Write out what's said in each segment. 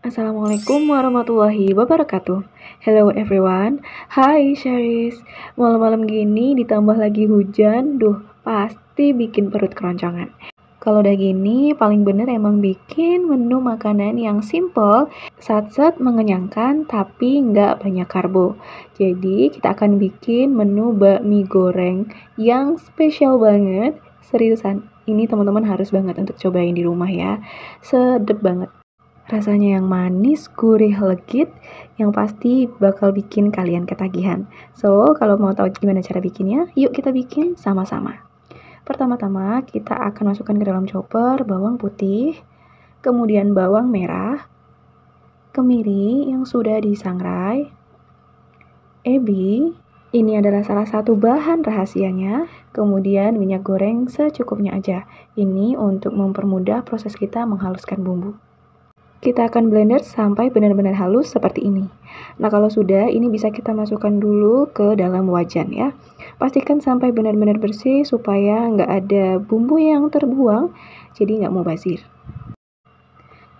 Assalamualaikum warahmatullahi wabarakatuh. Hello everyone. Hai Sharis. Malam-malam gini ditambah lagi hujan, pasti bikin perut keroncongan. Kalau udah gini, paling bener emang bikin menu makanan yang simple, sat-set mengenyangkan, tapi nggak banyak karbo. Jadi kita akan bikin menu bakmi goreng yang spesial banget. Seriusan, ini teman-teman harus banget untuk cobain di rumah ya. Sedep banget. Rasanya yang manis, gurih, legit, yang pasti bakal bikin kalian ketagihan. So, kalau mau tahu gimana cara bikinnya, yuk kita bikin sama-sama. Pertama-tama, kita akan masukkan ke dalam chopper bawang putih, kemudian bawang merah, kemiri yang sudah disangrai, ebi, ini adalah salah satu bahan rahasianya, kemudian minyak goreng secukupnya aja. Ini untuk mempermudah proses kita menghaluskan bumbu. Kita akan blender sampai benar-benar halus seperti ini. Nah, kalau sudah, ini bisa kita masukkan dulu ke dalam wajan ya. Pastikan sampai benar-benar bersih supaya nggak ada bumbu yang terbuang, jadi nggak mubazir.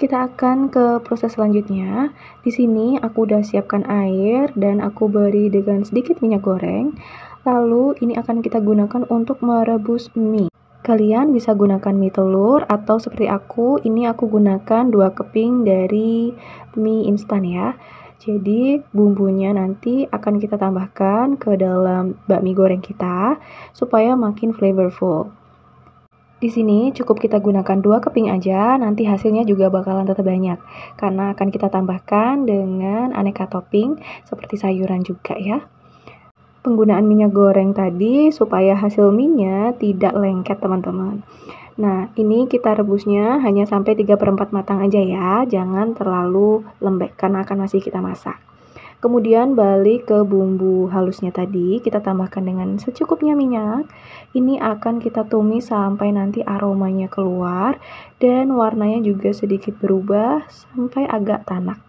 Kita akan ke proses selanjutnya. Di sini aku udah siapkan air dan aku beri dengan sedikit minyak goreng. Lalu ini akan kita gunakan untuk merebus mie. Kalian bisa gunakan mie telur atau seperti aku, ini aku gunakan 2 keping dari mie instan ya. Jadi bumbunya nanti akan kita tambahkan ke dalam bakmi goreng kita supaya makin flavorful. Di sini cukup kita gunakan 2 keping aja, nanti hasilnya juga bakalan tetap banyak. Karena akan kita tambahkan dengan aneka topping seperti sayuran juga ya. Penggunaan minyak goreng tadi supaya hasil mie-nya tidak lengket teman-teman. Nah, ini kita rebusnya hanya sampai 3/4 matang aja ya, jangan terlalu lembek karena akan masih kita masak. Kemudian balik ke bumbu halusnya tadi, kita tambahkan dengan secukupnya minyak. Ini akan kita tumis sampai nanti aromanya keluar dan warnanya juga sedikit berubah sampai agak tanak.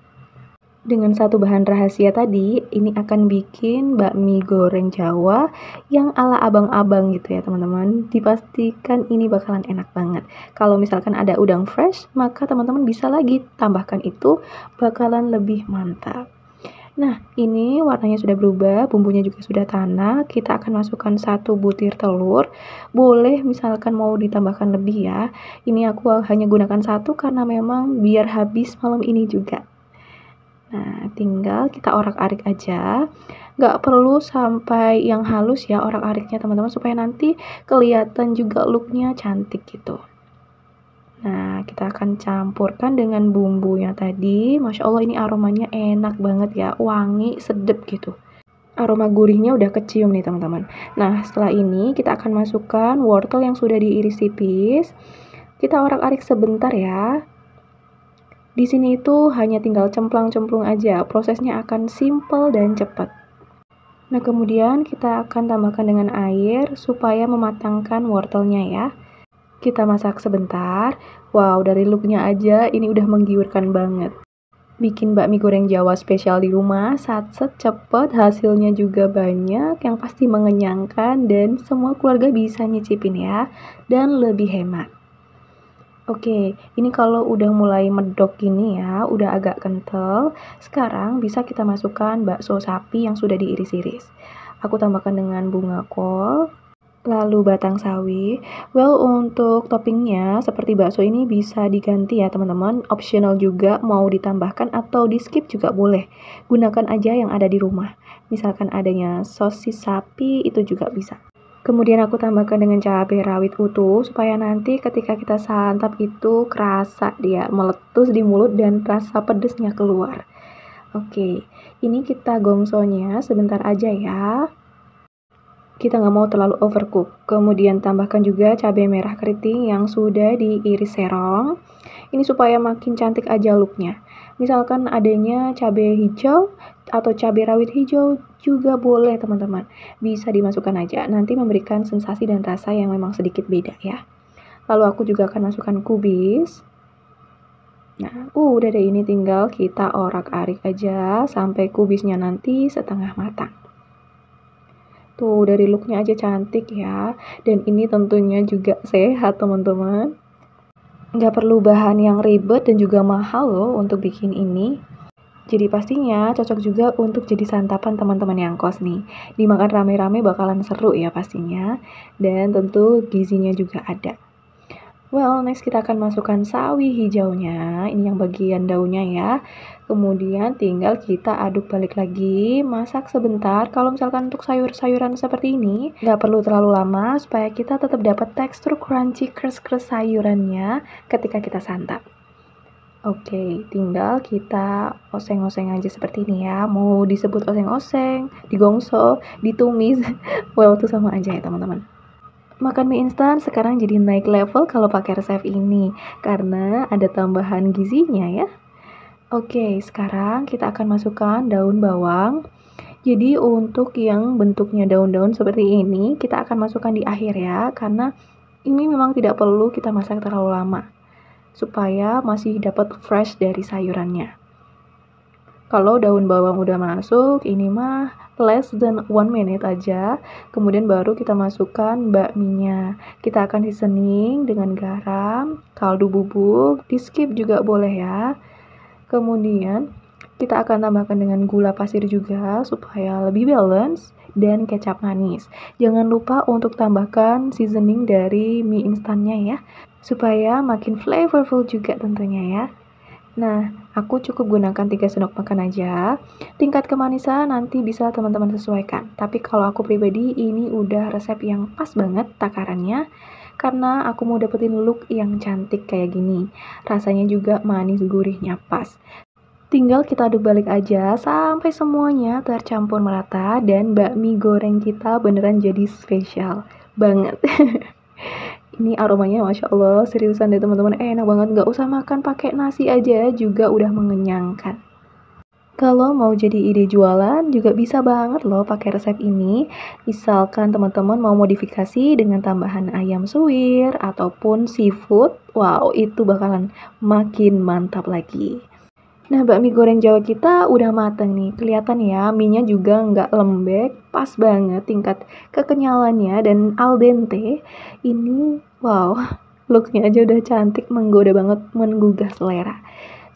Dengan satu bahan rahasia tadi, ini akan bikin bakmi goreng Jawa yang ala abang-abang gitu ya teman-teman. Dipastikan ini bakalan enak banget. Kalau misalkan ada udang fresh, maka teman-teman bisa lagi tambahkan itu, bakalan lebih mantap. Nah, ini warnanya sudah berubah, bumbunya juga sudah tanak. Kita akan masukkan 1 butir telur. Boleh misalkan mau ditambahkan lebih ya. Ini aku hanya gunakan 1 karena memang biar habis malam ini juga. Nah, tinggal kita orak-arik aja. Nggak perlu sampai yang halus ya orak-ariknya teman-teman, supaya nanti kelihatan juga looknya cantik gitu. Nah, kita akan campurkan dengan bumbunya tadi. Masya Allah ini aromanya enak banget ya, wangi, sedep gitu. Aroma gurihnya udah kecium nih teman-teman. Nah, setelah ini kita akan masukkan wortel yang sudah diiris tipis. Kita orak-arik sebentar ya. Di sini itu hanya tinggal cemplang-cemplung aja, prosesnya akan simple dan cepat. Nah, kemudian kita akan tambahkan dengan air supaya mematangkan wortelnya ya. Kita masak sebentar. Wow, dari looknya aja ini udah menggiurkan banget. Bikin bakmi goreng Jawa spesial di rumah, satset cepet, hasilnya juga banyak, yang pasti mengenyangkan dan semua keluarga bisa nyicipin ya, dan lebih hemat. Oke, ini kalau udah mulai medok gini ya, udah agak kental, sekarang bisa kita masukkan bakso sapi yang sudah diiris-iris. Aku tambahkan dengan bunga kol, lalu batang sawi. Well, untuk toppingnya seperti bakso ini bisa diganti ya teman-teman, optional juga, mau ditambahkan atau di skip juga boleh. Gunakan aja yang ada di rumah. Misalkan adanya sosis sapi, itu juga bisa. Kemudian aku tambahkan dengan cabai rawit utuh supaya nanti ketika kita santap itu kerasa dia meletus di mulut dan rasa pedesnya keluar. Oke, ini kita gongsonya sebentar aja ya. Kita nggak mau terlalu overcook. Kemudian tambahkan juga cabai merah keriting yang sudah diiris serong. Ini supaya makin cantik aja looknya. Misalkan adanya cabai hijau atau cabai rawit hijau juga boleh teman-teman. Bisa dimasukkan aja. Nanti memberikan sensasi dan rasa yang memang sedikit beda ya. Lalu aku juga akan masukkan kubis. Nah, udah deh, ini tinggal kita orak-arik aja sampai kubisnya nanti setengah matang. Tuh, dari looknya aja cantik ya. Dan ini tentunya juga sehat teman-teman. Nggak perlu bahan yang ribet dan juga mahal loh untuk bikin ini. Jadi pastinya cocok juga untuk jadi santapan teman-teman yang kos nih. Dimakan rame-rame bakalan seru ya pastinya. Dan tentu gizinya juga ada. Well, next kita akan masukkan sawi hijaunya. Ini yang bagian daunnya ya. Kemudian tinggal kita aduk balik lagi, masak sebentar. Kalau misalkan untuk sayur-sayuran seperti ini, nggak perlu terlalu lama supaya kita tetap dapat tekstur crunchy kres-kres sayurannya ketika kita santap. Oke, tinggal kita oseng-oseng aja seperti ini ya. Mau disebut oseng-oseng, digongso, ditumis, well itu sama aja ya teman-teman. Makan mie instan sekarang jadi naik level kalau pakai resep ini karena ada tambahan gizinya ya. Oke, sekarang kita akan masukkan daun bawang. Jadi untuk yang bentuknya daun-daun seperti ini kita akan masukkan di akhir ya karena ini memang tidak perlu kita masak terlalu lama supaya masih dapat fresh dari sayurannya. Kalau daun bawang udah masuk, ini mah less than 1 minute aja. Kemudian baru kita masukkan bakminya. Kita akan seasoning dengan garam, kaldu bubuk, di skip juga boleh ya. Kemudian kita akan tambahkan dengan gula pasir juga supaya lebih balance dan kecap manis. Jangan lupa untuk tambahkan seasoning dari mie instannya ya, supaya makin flavorful juga tentunya ya. Nah, aku cukup gunakan 3 sendok makan aja. Tingkat kemanisan nanti bisa teman-teman sesuaikan. Tapi kalau aku pribadi ini udah resep yang pas banget takarannya. Karena aku mau dapetin look yang cantik kayak gini. Rasanya juga manis gurihnya pas. Tinggal kita aduk balik aja sampai semuanya tercampur merata dan bakmi goreng kita beneran jadi spesial banget. Ini aromanya Masya Allah, seriusan deh teman-teman, enak banget, nggak usah makan pakai nasi aja juga udah mengenyangkan. Kalau mau jadi ide jualan juga bisa banget loh pakai resep ini. Misalkan teman-teman mau modifikasi dengan tambahan ayam suwir ataupun seafood, wow itu bakalan makin mantap lagi. Nah, bakmi goreng Jawa kita udah mateng nih. Kelihatan ya, mie-nya juga nggak lembek, pas banget tingkat kekenyalannya dan al dente. Ini, wow, look-nya aja udah cantik, menggoda banget, menggugah selera.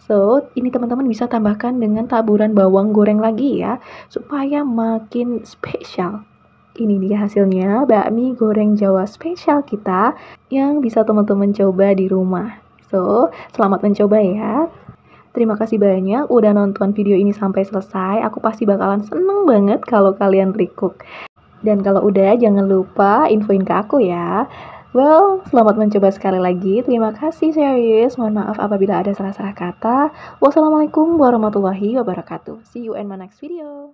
So, ini teman-teman bisa tambahkan dengan taburan bawang goreng lagi ya, supaya makin spesial. Ini dia hasilnya, bakmi goreng Jawa spesial kita yang bisa teman-teman coba di rumah. So, selamat mencoba ya. Terima kasih banyak udah nonton video ini sampai selesai. Aku pasti bakalan seneng banget kalau kalian recook. Dan kalau udah jangan lupa infoin ke aku ya. Well, selamat mencoba sekali lagi. Terima kasih serius. Mohon maaf apabila ada salah-salah kata. Wassalamualaikum warahmatullahi wabarakatuh. See you in my next video.